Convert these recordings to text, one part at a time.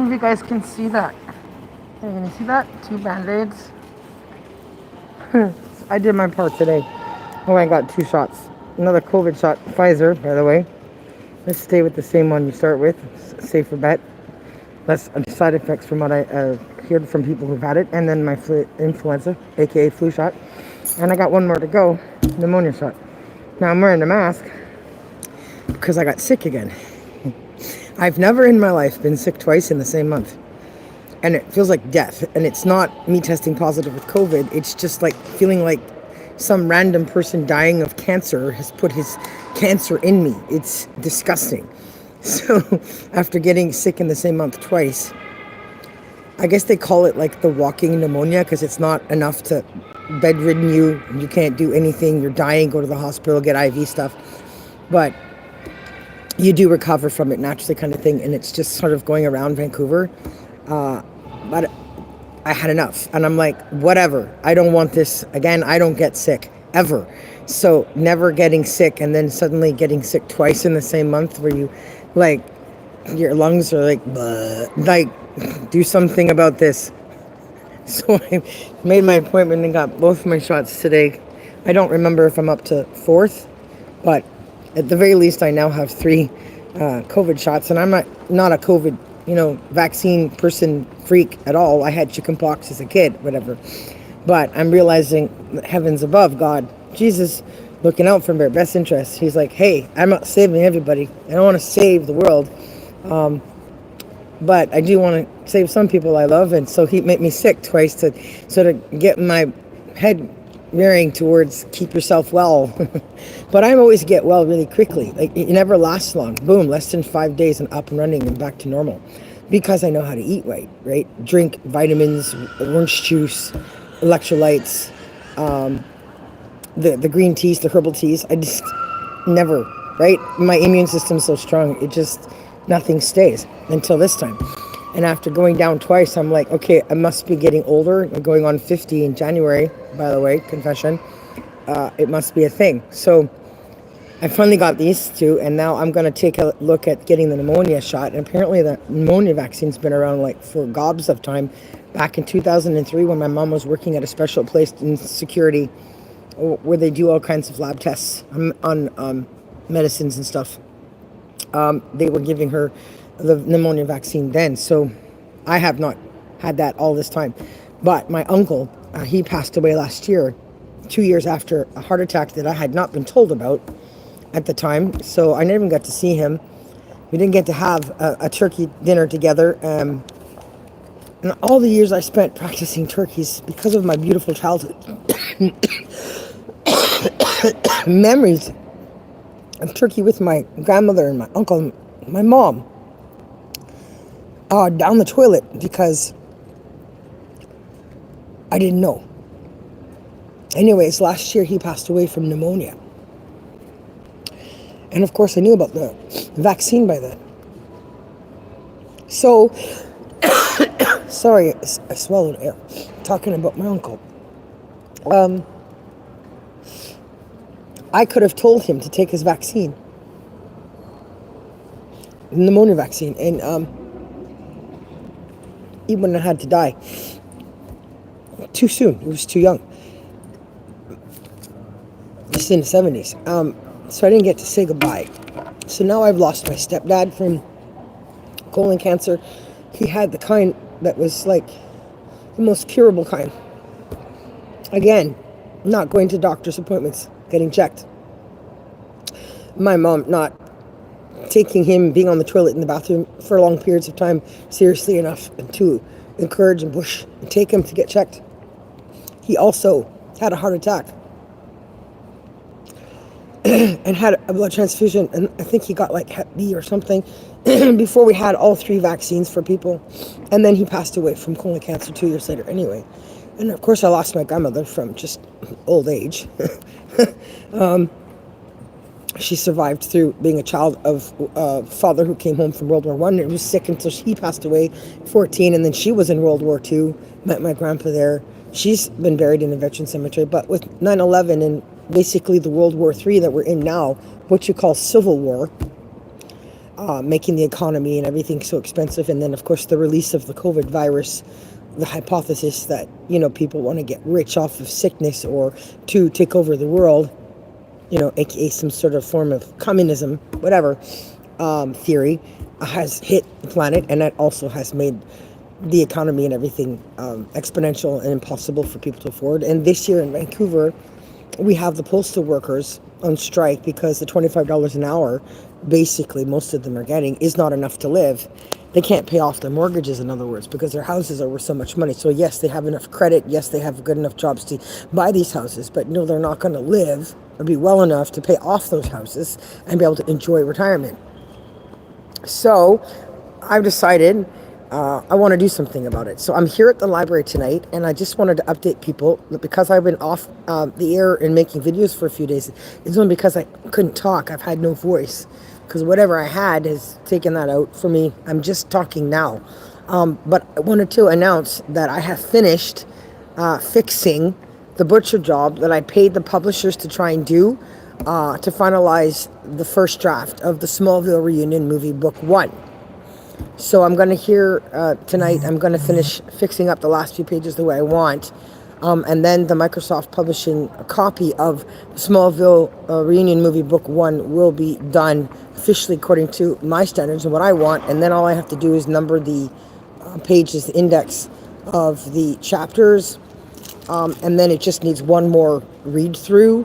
if you guys can see that. Can you see that? 2 band-aids. I did my part today. Oh, I got 2 shots. Another COVID shot, Pfizer, by the way. Let's stay with the same one you start with. Safer bet. Less side effects from what I heard from people who've had it. And then my influenza, aka flu shot. And I got 1 more to go, pneumonia shot. Now I'm wearing a mask because I got sick again. I've never in my life been sick twice in the same month. And it feels like death. And it's not me testing positive with COVID. It's just like feeling like some random person dying of cancer has put his cancer in me. It's disgusting. So after getting sick in the same month twice, I guess they call it like the walking pneumonia because it's not enough to bedridden you. You can't do anything. You're dying, go to the hospital, get IV stuff. But you do recover from it naturally kind of thing. And it's just sort of going around Vancouver. But I had enough. And I'm like, whatever. I don't want this again. I don't get sick ever. So never getting sick and then suddenly getting sick twice in the same month where you like your lungs are like, bleh, like do something about this. So I made my appointment and got both my shots today. I don't remember if I'm up to 4th, but at the very least I now have 3 COVID shots, and I'm not a COVID vaccine person freak at all. I had chickenpox as a kid, whatever. But I'm realizing heavens above, God, Jesus, looking out for their best interests. He's like, hey, I'm not saving everybody. I don't want to save the world. But I do want to save some people I love. And so he made me sick twice to sort of get my head veering towards keep yourself well. But I always get well really quickly. Like it never lasts long. Boom, less than 5 days and up and running and back to normal. Because I know how to eat right? Drink vitamins, orange juice, electrolytes, the green teas, the herbal teas. I just never, right? My immune system's so strong, it just, nothing stays until this time. And after going down twice, I'm like, okay, I must be getting older. I'm going on 50 in January, by the way, confession. It must be a thing. So I finally got these 2, and now I'm going to take a look at getting the pneumonia shot. And apparently the pneumonia vaccine's been around like for gobs of time. Back in 2003 when my mom was working at a special place in security where they do all kinds of lab tests on medicines and stuff. They were giving her the pneumonia vaccine then. So I have not had that all this time. But my uncle, he passed away last year, 2 years after a heart attack that I had not been told about at the time. So I never even got to see him. We didn't get to have a turkey dinner together. And all the years I spent practicing turkeys because of my beautiful childhood memories of turkey with my grandmother and my uncle and my mom down the toilet because I didn't know. Anyways, last year he passed away from pneumonia. And of course I knew about the vaccine by then. So, sorry, I swallowed air. Talking about my uncle. I could have told him to take his vaccine. Pneumonia vaccine. And he wouldn't have had to die. Too soon. He was too young. Just in the 70s. So I didn't get to say goodbye. So now I've lost my stepdad from colon cancer. He had the kind that was like the most curable kind. Again, not going to doctor's appointments, getting checked. My mom not taking him being on the toilet in the bathroom for long periods of time seriously enough to encourage and push and take him to get checked. He also had a heart attack and had a blood transfusion, and I think he got like Hep B or something before we had all 3 vaccines for people. And then he passed away from colon cancer 2 years later anyway. And of course I lost my grandmother from just old age. She survived through being a child of a father who came home from World War I and was sick until he passed away, 14, and then she was in World War II, met my grandpa there. She's been buried in a veteran cemetery, but with 9/11 and basically the World War III that we're in now, what you call Civil War, making the economy and everything so expensive. And then, of course, the release of the COVID virus, the hypothesis that, people want to get rich off of sickness or to take over the world, aka some sort of form of communism, whatever, theory, has hit the planet. And that also has made the economy and everything exponential and impossible for people to afford. And this year in Vancouver, we have the postal workers on strike because the $25 an hour, basically most of them are getting, is not enough to live. They can't pay off their mortgages, in other words, because their houses are worth so much money. So yes, they have enough credit. Yes, they have good enough jobs to buy these houses, but no, they're not going to live or be well enough to pay off those houses and be able to enjoy retirement. So I've decided I want to do something about it. So I'm here at the library tonight, and I just wanted to update people because I've been off the air and making videos for a few days. It's only because I couldn't talk. I've had no voice because whatever I had has taken that out for me. I'm just talking now. But I wanted to announce that I have finished fixing the butcher job that I paid the publishers to try and do to finalize the first draft of the Smallville Re-Union Movie Book 1. So I'm going to tonight, I'm going to finish fixing up the last few pages the way I want. And then the Microsoft publishing copy of Smallville Re-Union Movie Book 1 will be done officially according to my standards and what I want. And then all I have to do is number the pages, the index of the chapters. And then it just needs one more read through,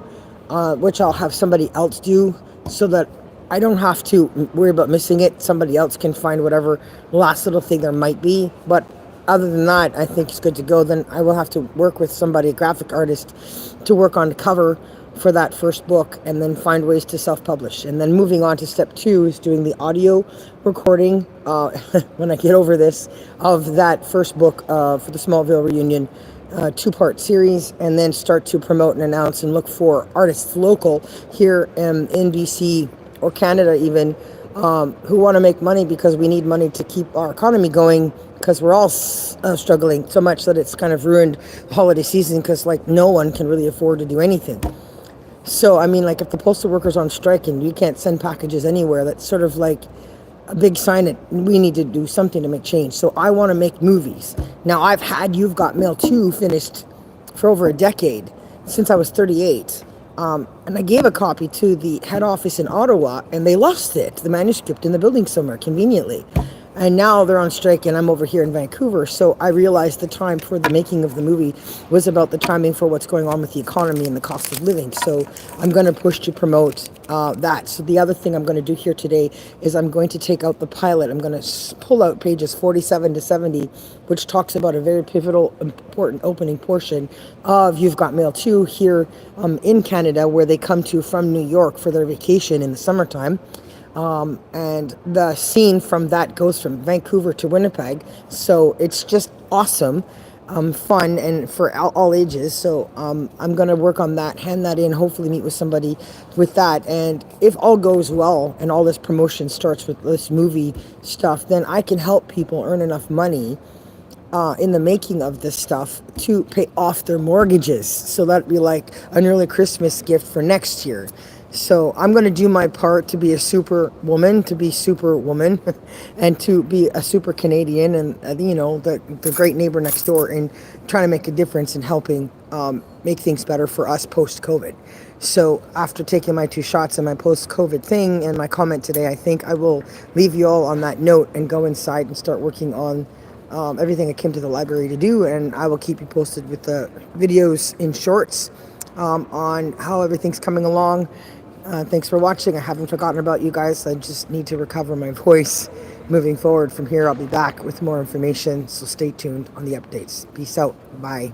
which I'll have somebody else do so that I don't have to worry about missing it. Somebody else can find whatever last little thing there might be. But other than that, I think it's good to go. Then I will have to work with somebody, a graphic artist, to work on the cover for that first book and then find ways to self-publish. And then moving on to step 2 is doing the audio recording, when I get over this, of that first book for the Smallville Reunion 2-part series, and then start to promote and announce and look for artists local here in BC or Canada even, who want to make money, because we need money to keep our economy going, because we're all struggling so much that it's kind of ruined the holiday season, because no one can really afford to do anything. So I mean, if the postal workers are on strike and you can't send packages anywhere, that's sort of like a big sign that we need to do something to make change. So I want to make movies. Now, I've had You've Got Mail 2 finished for over a decade, since I was 38. And I gave a copy to the head office in Ottawa, and they lost it, the manuscript, in the building somewhere, conveniently. And now they're on strike, and I'm over here in Vancouver. So I realized the time for the making of the movie was about the timing for what's going on with the economy and the cost of living. So I'm going to push to promote that. So the other thing I'm going to do here today is I'm going to take out the pilot. I'm going to pull out pages 47 to 70, which talks about a very pivotal, important opening portion of You've Got Mail 2 here in Canada, where they come to from New York for their vacation in the summertime. And the scene from that goes from Vancouver to Winnipeg. So it's just awesome, fun, and for all ages. So I'm going to work on that, hand that in, hopefully meet with somebody with that. And if all goes well and all this promotion starts with this movie stuff, then I can help people earn enough money in the making of this stuff to pay off their mortgages. So that'd be like an early Christmas gift for next year. So I'm going to do my part to be a superwoman, and to be a super Canadian, and the great neighbor next door, and trying to make a difference in helping make things better for us post-COVID. So after taking my 2 shots and my post-COVID thing and my comment today, I think I will leave you all on that note and go inside and start working on everything I came to the library to do, and I will keep you posted with the videos in shorts on how everything's coming along. Thanks for watching. I haven't forgotten about you guys. I just need to recover my voice. Moving forward from here, I'll be back with more information, so stay tuned on the updates. Peace out. Bye.